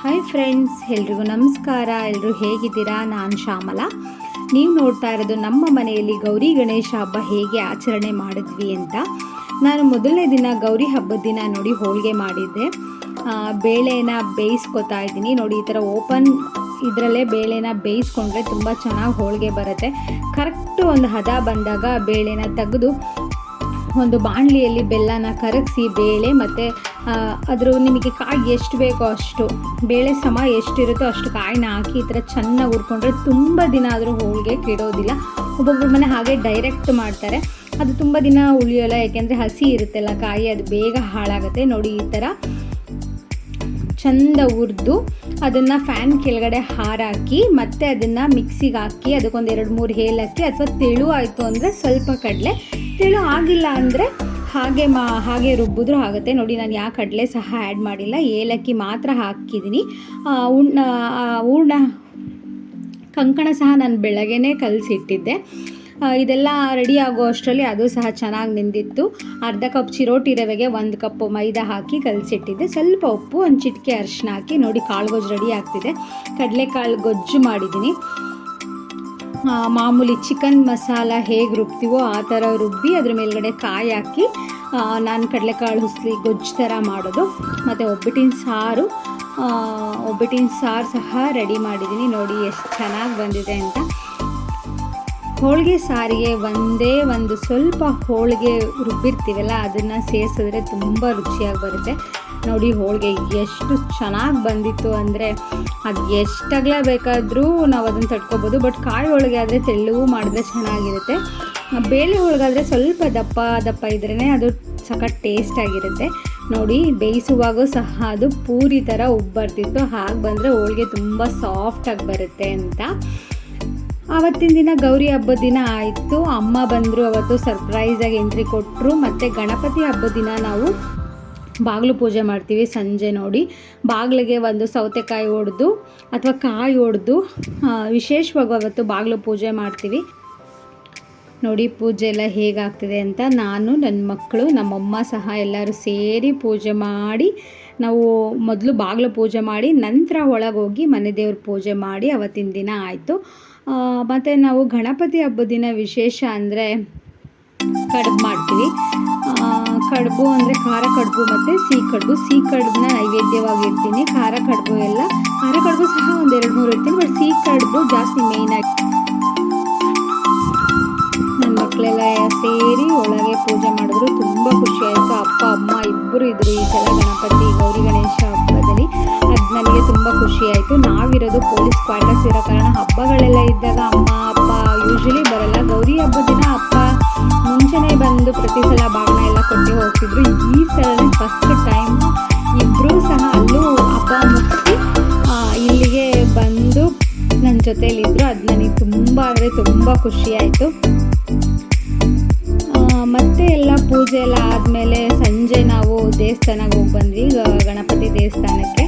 Hi friends, ಎಲ್ರಿಗೂ ನಮಸ್ಕಾರ. ಎಲ್ಲರೂ ಹೇಗಿದ್ದೀರಾ? ನಾನು ಶ್ಯಾಮಲಾ. ನೀವು ನೋಡ್ತಾ ಇರೋದು ನಮ್ಮ ಮನೆಯಲ್ಲಿ ಗೌರಿ ಗಣೇಶ ಹಬ್ಬ ಹೇಗೆ ಆಚರಣೆ ಮಾಡಿದ್ವಿ ಅಂತ. ನಾನು ಮೊದಲನೇ ದಿನ ಗೌರಿ ಹಬ್ಬದ ದಿನ ನೋಡಿ ಹೋಳಿಗೆ ಮಾಡಿದ್ದೆ. ಬೇಳೆನ ಬೇಯಿಸ್ಕೊತಾ ಇದ್ದೀನಿ ನೋಡಿ. ಈ ಥರ ಓಪನ್ ಇದರಲ್ಲೇ ಬೇಳೆನ ಬೇಯಿಸ್ಕೊಂಡ್ರೆ ತುಂಬ ಚೆನ್ನಾಗಿ ಹೋಳಿಗೆ ಬರುತ್ತೆ. ಕರೆಕ್ಟು ಒಂದು ಹದ ಬಂದಾಗ ಬೇಳೆನ ತೆಗೆದು ಒಂದು ಬಾಣಲಿಯಲ್ಲಿ ಬೆಲ್ಲನ ಕರಗಿಸಿ ಬೇಳೆ ಮತ್ತು ಅದ್ರ ನಿಮಗೆ ಕಾಯಿ ಎಷ್ಟು ಬೇಕೋ ಅಷ್ಟು ಬೇಳೆ ಸಮ ಎಷ್ಟಿರುತ್ತೋ ಅಷ್ಟು ಕಾಯಿನ ಹಾಕಿ ಈ ಥರ ಚೆನ್ನಾಗಿ ಹುರ್ಕೊಂಡ್ರೆ ತುಂಬ ದಿನ ಆದರೂ ಹೋಳಿಗೆ ಕೆಡೋದಿಲ್ಲ. ಒಬ್ಬೊಬ್ಬರ ಮನೆ ಹಾಗೆ ಡೈರೆಕ್ಟ್ ಮಾಡ್ತಾರೆ, ಅದು ತುಂಬ ದಿನ ಉಳಿಯೋಲ್ಲ, ಯಾಕೆಂದರೆ ಹಸಿ ಇರುತ್ತಲ್ಲ ಕಾಯಿ, ಅದು ಬೇಗ ಹಾಳಾಗುತ್ತೆ. ನೋಡಿ ಈ ಥರ ಚೆಂದ ಹುರಿದು ಅದನ್ನು ಫ್ಯಾನ್ ಕೆಳಗಡೆ ಹಾರಾಕಿ ಮತ್ತು ಅದನ್ನು ಮಿಕ್ಸಿಗೆ ಹಾಕಿ ಅದಕ್ಕೊಂದು 2-3 ಏಲಕ್ಕಿ ಅಥವಾ ತೆಳು ಆಯಿತು ಅಂದರೆ ಸ್ವಲ್ಪ ಕಡಲೆ, ತೆಳು ಆಗಿಲ್ಲ ಅಂದರೆ ಹಾಗೆ ರುಬ್ಬಿದ್ರೂ ಆಗುತ್ತೆ. ನೋಡಿ ನಾನು ಯಾವ ಕಡಲೆ ಸಹ ಆ್ಯಡ್ ಮಾಡಿಲ್ಲ, ಏಲಕ್ಕಿ ಮಾತ್ರ ಹಾಕಿದ್ದೀನಿ. ಹೂರ್ಣ ಕಂಕಣ ಸಹ ನಾನು ಬೆಳಗ್ಗೆನೇ ಕಲಸಿಟ್ಟಿದ್ದೆ. ಇದೆಲ್ಲ ರೆಡಿ ಆಗೋ ಅಷ್ಟರಲ್ಲಿ ಅದು ಸಹ ಚೆನ್ನಾಗಿ ನೆಂದಿತ್ತು. ಅರ್ಧ ಕಪ್ ಚಿರೋಟಿ ರವೆಗೆ 1 ಕಪ್ ಮೈದಾ ಹಾಕಿ ಕಲಸಿಟ್ಟಿದ್ದೆ. ಸ್ವಲ್ಪ ಉಪ್ಪು, ಒಂದು ಚಿಟಿಕೆ ಅರಿಶಿನ ಹಾಕಿ ನೋಡಿ ಕಾಳು ಗೊಜ್ಜು ರೆಡಿ ಆಗ್ತಿದೆ. ಕಡಲೆಕಾಳು ಗೊಜ್ಜು ಮಾಡಿದ್ದೀನಿ. ಮಾಮೂಲಿ ಚಿಕನ್ ಮಸಾಲ ಹೇಗೆ ರುಬ್ತೀವೋ ಆ ಥರ ರುಬ್ಬಿ ಅದ್ರ ಮೇಲ್ಗಡೆ ಕಾಯಿ ಹಾಕಿ ನಾನು ಕಡಲೆಕಾಳು ಹುಸ್ಲಿ ಗೊಜ್ಜು ಥರ ಮಾಡೋದು. ಮತ್ತು ಒಬ್ಬಟ್ಟಿನ ಸಾರು ಸಹ ರೆಡಿ ಮಾಡಿದ್ದೀನಿ. ನೋಡಿ ಎಷ್ಟು ಚೆನ್ನಾಗಿ ಬಂದಿದೆ ಅಂತ. ಹೋಳಿಗೆ ಸಾರಿಗೆ ಒಂದೇ ಒಂದು ಸ್ವಲ್ಪ ಹೋಳಿಗೆ ರುಬ್ಬಿರ್ತೀವಲ್ಲ ಅದನ್ನು ಸೇರಿಸಿದ್ರೆ ತುಂಬ ರುಚಿಯಾಗಿ ಬರುತ್ತೆ. ನೋಡಿ ಹೋಳಿಗೆ ಎಷ್ಟು ಚೆನ್ನಾಗಿ ಬಂದಿತ್ತು ಅಂದರೆ ಅದು ಎಷ್ಟಾಗಲ ಬೇಕಾದರೂ ನಾವು ಅದನ್ನು ತಡ್ಕೊಬೋದು. ಬಟ್ ಕಾಯಿ ಹೋಳಿಗೆ ಆದರೆ ತೆಳ್ಳಗೂ ಮಾಡಿದ್ರೆ ಚೆನ್ನಾಗಿರುತ್ತೆ. ಬೇಳೆ ಹೋಳಿಗಾದರೆ ಸ್ವಲ್ಪ ದಪ್ಪ ಇದ್ರೇ ಅದು ಸಖತ್ ಟೇಸ್ಟಾಗಿರುತ್ತೆ. ನೋಡಿ ಬೇಯಿಸುವಾಗೂ ಸಹ ಅದು ಪೂರಿ ಥರ ಉಬ್ಬರ್ತಿತ್ತು. ಹಾಗೆ ಬಂದರೆ ಹೋಳಿಗೆ ತುಂಬ ಸಾಫ್ಟಾಗಿ ಬರುತ್ತೆ ಅಂತ. ಆವತ್ತಿನ ದಿನ ಗೌರಿ ಹಬ್ಬದ ದಿನ ಆಯಿತು. ಅಮ್ಮ ಬಂದರು, ಅವತ್ತು ಸರ್ಪ್ರೈಸಾಗಿ ಎಂಟ್ರಿ ಕೊಟ್ಟರು. ಮತ್ತು ಗಣಪತಿ ಹಬ್ಬದ ದಿನ ನಾವು ಬಾಗಿಲು ಪೂಜೆ ಮಾಡ್ತೀವಿ. ಸಂಜೆ ನೋಡಿ ಬಾಗಿಲಿಗೆ ಒಂದು ಸೌತೆಕಾಯಿ ಒಡೆದು ಅಥವಾ ಕಾಯಿ ಒಡೆದು ವಿಶೇಷವಾಗಿ ಅವತ್ತು ಬಾಗಿಲು ಪೂಜೆ ಮಾಡ್ತೀವಿ. ನೋಡಿ ಪೂಜೆ ಎಲ್ಲ ಹೇಗಾಗ್ತಿದೆ ಅಂತ. ನಾನು, ನನ್ನ ಮಕ್ಕಳು, ನಮ್ಮಮ್ಮ ಸಹ ಎಲ್ಲರೂ ಸೇರಿ ಪೂಜೆ ಮಾಡಿ, ನಾವು ಮೊದಲು ಬಾಗಿಲು ಪೂಜೆ ಮಾಡಿ ನಂತರ ಒಳಗೆ ಹೋಗಿ ಮನೆ ದೇವ್ರ ಪೂಜೆ ಮಾಡಿ ಅವತ್ತಿನ ದಿನ ಆಯಿತು. ಮತ್ತು ನಾವು ಗಣಪತಿ ಹಬ್ಬದ ದಿನ ವಿಶೇಷ ಅಂದರೆ ಕಡುಬು ಮಾಡ್ತೀವಿ. ಕಡುಬು ಅಂದರೆ ಖಾರ ಕಡುಬು ಮತ್ತು ಸಿಹಿ ಕಡುಬನ್ನ ನೈವೇದ್ಯವಾಗಿರ್ತೀನಿ. ಖಾರ ಕಡುಬು ಸಹ ಒಂದು 2-3 ಇರ್ತೀನಿ. ಬಟ್ ಸಿಹಿ ಕಡುಬು ಜಾಸ್ತಿ ಮೇಯ್ನಾಗಿ. ನನ್ನ ಮಕ್ಕಳೆಲ್ಲ ಸೇರಿ ಒಳಗೆ ಪೂಜೆ ಮಾಡಿದ್ರು. ತುಂಬ ಖುಷಿಯಾಯಿತು. ಅಪ್ಪ ಅಮ್ಮ ಇಬ್ಬರು ಇದ್ದರು ಈ ಸಲ ಗೌರಿ ಗಣೇಶ ಹಬ್ಬದಲ್ಲಿ. ಅದು ನನಗೆ ತುಂಬ ಖುಷಿಯಾಯಿತು. ನಾವಿರೋದು ಪೊಲೀಸ್ ಕ್ವಾರ್ಟರ್ಸ್ ಇರೋ ಕಾರಣ ಹಬ್ಬಗಳೆಲ್ಲ ಇದ್ದಾಗ ಅಮ್ಮ ಅಪ್ಪ ಯೂಶ್ವಲಿ ಬರಲ್ಲ. ಗೌರಿ ಹಬ್ಬದ ದಿನ ಅಪ್ಪ ಮುಂಚೆನೇ ಬಂದು ಪ್ರತಿ ಸಲ ಬಾಗಿನ ಎಲ್ಲ ಕೊಟ್ಟು ಹೋಗ್ತಿದ್ರು. ಈ ಸಲ ಫಸ್ಟ್ ಟೈಮ್ ಇಬ್ಬರೂ ಸಹ ಅಲ್ಲೂ ಹಬ್ಬ ಮುಗಿಸಿ ಇಲ್ಲಿಗೆ ಬಂದು ನನ್ನ ಜೊತೆಯಲ್ಲಿದ್ದರು. ಅದು ನನಗೆ ತುಂಬ ಅಂದರೆ ತುಂಬ ಖುಷಿಯಾಯಿತು. ಮತ್ತು ಎಲ್ಲ ಪೂಜೆ ಎಲ್ಲ ಆದಮೇಲೆ ಸಂಜೆ ನಾವು ದೇವಸ್ಥಾನಕ್ಕೆ ಹೋಗಿ ಬಂದ್ವಿ, ಗಣಪತಿ ದೇವಸ್ಥಾನಕ್ಕೆ.